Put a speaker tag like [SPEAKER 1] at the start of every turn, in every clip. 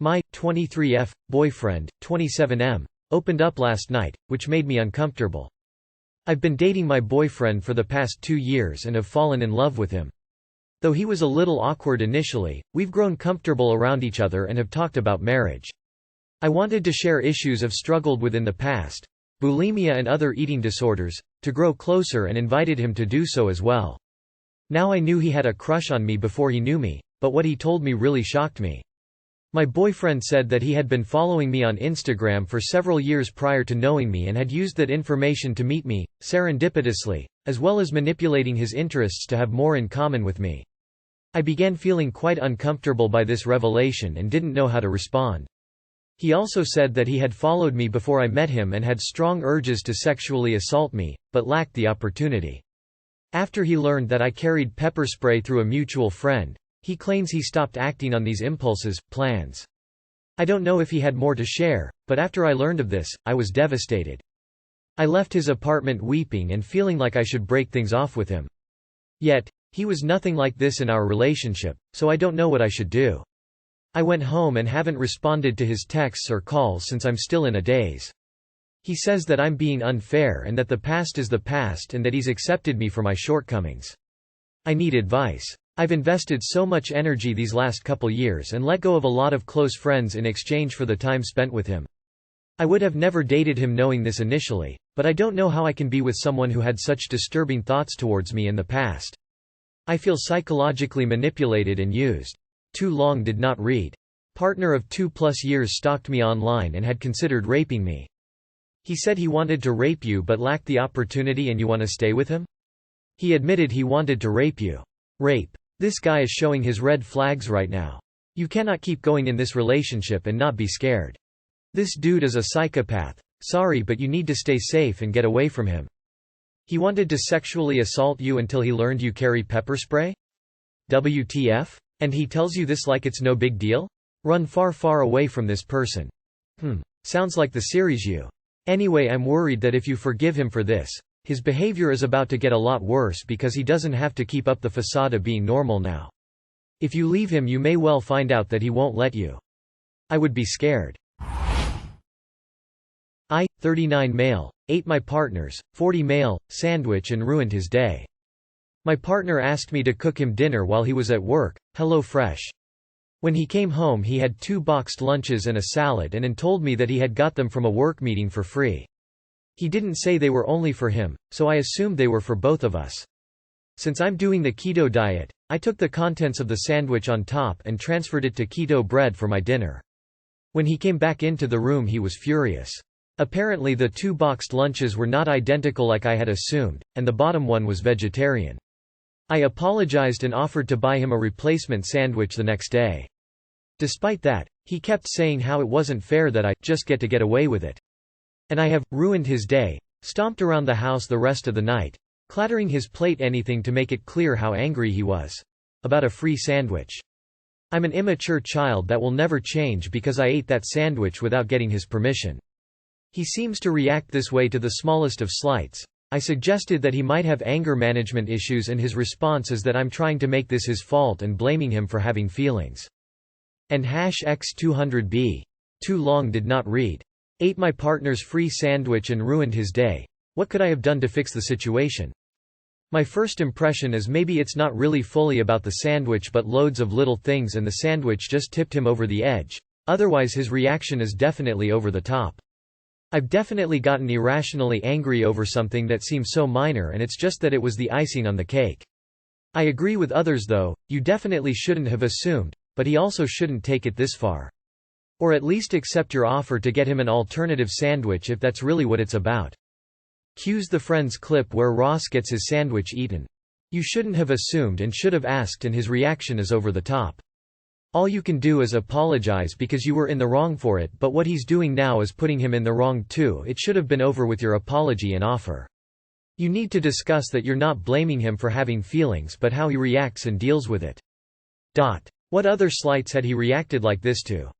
[SPEAKER 1] My 23F boyfriend, 27M, opened up last night, which made me uncomfortable. I've been dating my boyfriend for the past 2 years and have fallen in love with him. Though he was a little awkward initially, we've grown comfortable around each other and have talked about marriage. I wanted to share issues I've struggled with in the past, bulimia and other eating disorders, to grow closer and invited him to do so as well. Now I knew he had a crush on me before he knew me, but what he told me really shocked me. My boyfriend said that he had been following me on Instagram for several years prior to knowing me and had used that information to meet me, serendipitously, as well as manipulating his interests to have more in common with me. I began feeling quite uncomfortable by this revelation and didn't know how to respond. He also said that he had followed me before I met him and had strong urges to sexually assault me, but lacked the opportunity. After he learned that I carried pepper spray through a mutual friend, he claims he stopped acting on these impulses, plans. I don't know if he had more to share, but after I learned of this, I was devastated. I left his apartment weeping and feeling like I should break things off with him. Yet, he was nothing like this in our relationship, so I don't know what I should do. I went home and haven't responded to his texts or calls since I'm still in a daze. He says that I'm being unfair and that the past is the past and that he's accepted me for my shortcomings. I need advice. I've invested so much energy these last couple years and let go of a lot of close friends in exchange for the time spent with him. I would have never dated him knowing this initially, but I don't know how I can be with someone who had such disturbing thoughts towards me in the past. I feel psychologically manipulated and used. Too long did not read. Partner of 2+ years stalked me online and had considered raping me. He said he wanted to rape you but lacked the opportunity and you want to stay with him? He admitted he wanted to rape you. Rape. This guy is showing his red flags right now. You cannot keep going in this relationship and not be scared. This dude is a psychopath. Sorry, but you need to stay safe and get away from him. He wanted to sexually assault you until he learned you carry pepper spray? WTF? And he tells you this like it's no big deal? Run far, far away from this person. Sounds like the series you. Anyway, I'm worried that if you forgive him for this, his behavior is about to get a lot worse because he doesn't have to keep up the facade of being normal now. If you leave him, you may well find out that he won't let you. I would be scared. I, 39 male, ate my partner's, 40 male, sandwich and ruined his day. My partner asked me to cook him dinner while he was at work, HelloFresh. When he came home he had 2 boxed lunches and a salad and told me that he had got them from a work meeting for free. He didn't say they were only for him, so I assumed they were for both of us. Since I'm doing the keto diet, I took the contents of the sandwich on top and transferred it to keto bread for my dinner. When he came back into the room he was furious. Apparently the 2 boxed lunches were not identical like I had assumed, and the bottom one was vegetarian. I apologized and offered to buy him a replacement sandwich the next day. Despite that, he kept saying how it wasn't fair that I just get away with it. And I have ruined his day, stomped around the house the rest of the night, clattering his plate, anything to make it clear how angry he was about a free sandwich. I'm an immature child that will never change because I ate that sandwich without getting his permission. He seems to react this way to the smallest of slights. I suggested that he might have anger management issues and his response is that I'm trying to make this his fault and blaming him for having feelings. And #X200B. Too long did not read. Ate my partner's free sandwich and ruined his day. What could I have done to fix the situation? My first impression is maybe it's not really fully about the sandwich but loads of little things and the sandwich just tipped him over the edge. Otherwise his reaction is definitely over the top. I've definitely gotten irrationally angry over something that seems so minor and it's just that it was the icing on the cake. I agree with others though, you definitely shouldn't have assumed, but he also shouldn't take it this far. Or at least accept your offer to get him an alternative sandwich if that's really what it's about. Cues the Friends clip where Ross gets his sandwich eaten. You shouldn't have assumed and should have asked and his reaction is over the top. All you can do is apologize because you were in the wrong for it, but what he's doing now is putting him in the wrong too. It should have been over with your apology and offer. You need to discuss that you're not blaming him for having feelings but how he reacts and deals with it. What other slights had he reacted like this to?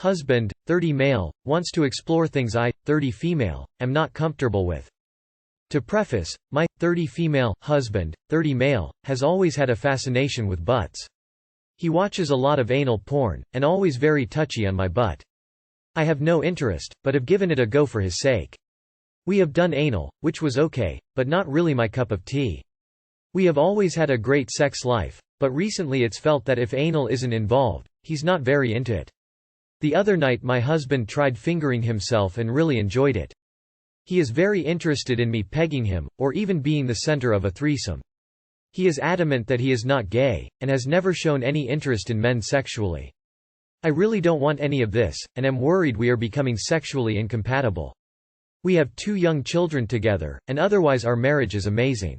[SPEAKER 1] Husband, 30 male, wants to explore things I, 30 female, am not comfortable with. To preface, my, 30 female, husband, 30 male, has always had a fascination with butts. He watches a lot of anal porn, and always very touchy on my butt. I have no interest, but have given it a go for his sake. We have done anal, which was okay, but not really my cup of tea. We have always had a great sex life, but recently it's felt that if anal isn't involved, he's not very into it. The other night my husband tried fingering himself and really enjoyed it. He is very interested in me pegging him, or even being the center of a threesome. He is adamant that he is not gay, and has never shown any interest in men sexually. I really don't want any of this, and am worried we are becoming sexually incompatible. We have 2 young children together, and otherwise our marriage is amazing.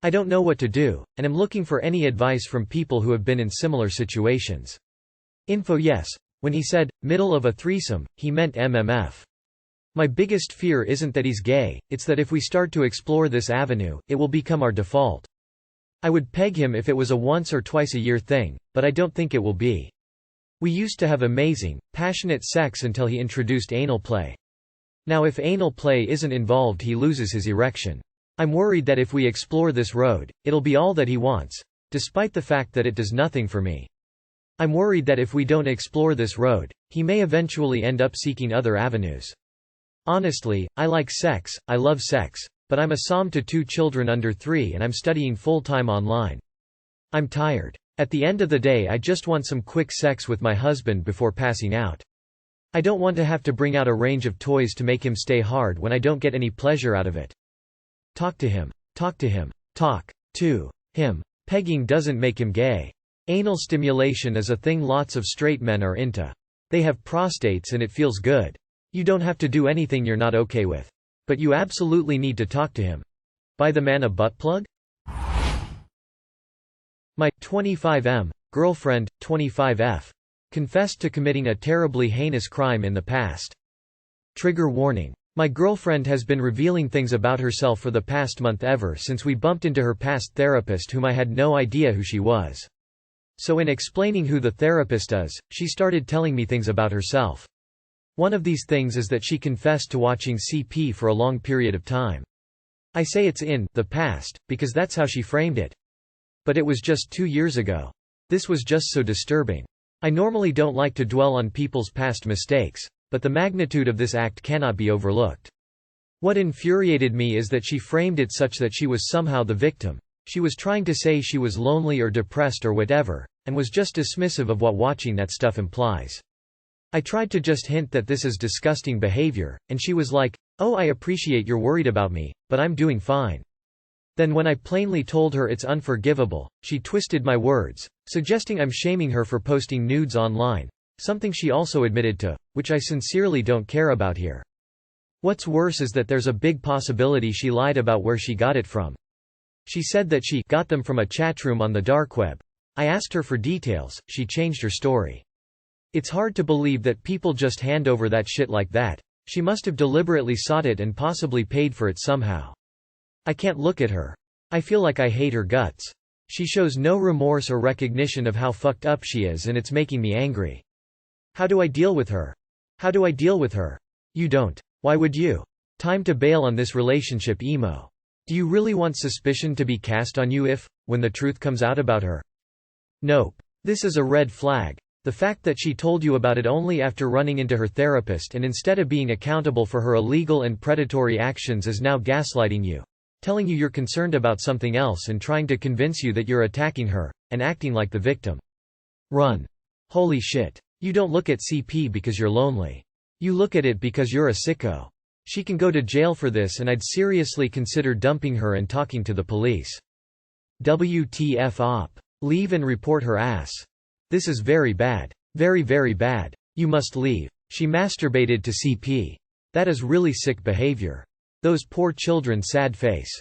[SPEAKER 1] I don't know what to do, and am looking for any advice from people who have been in similar situations. Info. Yes. When he said, middle of a threesome, he meant MMF. My biggest fear isn't that he's gay, it's that if we start to explore this avenue, it will become our default. I would peg him if it was a once or twice a year thing, but I don't think it will be. We used to have amazing, passionate sex until he introduced anal play. Now if anal play isn't involved he loses his erection. I'm worried that if we explore this road, it'll be all that he wants, despite the fact that it does nothing for me. I'm worried that if we don't explore this road, he may eventually end up seeking other avenues. Honestly, I like sex, I love sex, but I'm a som to 2 children under 3 and I'm studying full-time online. I'm tired. At the end of the day I just want some quick sex with my husband before passing out. I don't want to have to bring out a range of toys to make him stay hard when I don't get any pleasure out of it. Talk to him. Talk to him. Talk to him. Pegging doesn't make him gay. Anal stimulation is a thing lots of straight men are into. They have prostates and it feels good. You don't have to do anything you're not okay with. But you absolutely need to talk to him. Buy the man a butt plug? My 25M girlfriend, 25F, confessed to committing a terribly heinous crime in the past. Trigger warning. My girlfriend has been revealing things about herself for the past month ever since we bumped into her past therapist whom I had no idea who she was. So in explaining who the therapist is, she started telling me things about herself. One of these things is that she confessed to watching CP for a long period of time. I say it's in the past, because that's how she framed it. But it was just 2 years ago. This was just so disturbing. I normally don't like to dwell on people's past mistakes, but the magnitude of this act cannot be overlooked. What infuriated me is that she framed it such that she was somehow the victim. She was trying to say she was lonely or depressed or whatever, and was just dismissive of what watching that stuff implies. I tried to just hint that this is disgusting behavior, and she was like, "Oh, I appreciate you're worried about me, but I'm doing fine." Then when I plainly told her it's unforgivable, she twisted my words, suggesting I'm shaming her for posting nudes online, something she also admitted to, which I sincerely don't care about here. What's worse is that there's a big possibility she lied about where she got it from. She said that she got them from a chatroom on the dark web. I asked her for details, she changed her story. It's hard to believe that people just hand over that shit like that. She must have deliberately sought it and possibly paid for it somehow. I can't look at her. I feel like I hate her guts. She shows no remorse or recognition of how fucked up she is, and it's making me angry. How do I deal with her? How do I deal with her? You don't. Why would you? Time to bail on this relationship, emo. Do you really want suspicion to be cast on you when the truth comes out about her? Nope. This is a red flag. The fact that she told you about it only after running into her therapist and instead of being accountable for her illegal and predatory actions is now gaslighting you. Telling you you're concerned about something else and trying to convince you that you're attacking her, and acting like the victim. Run. Holy shit. You don't look at CP because you're lonely. You look at it because you're a sicko. She can go to jail for this, and I'd seriously consider dumping her and talking to the police. WTF op. Leave and report her ass. This is very bad. Very, very bad. You must leave. She masturbated to CP. That is really sick behavior. Those poor children, sad face.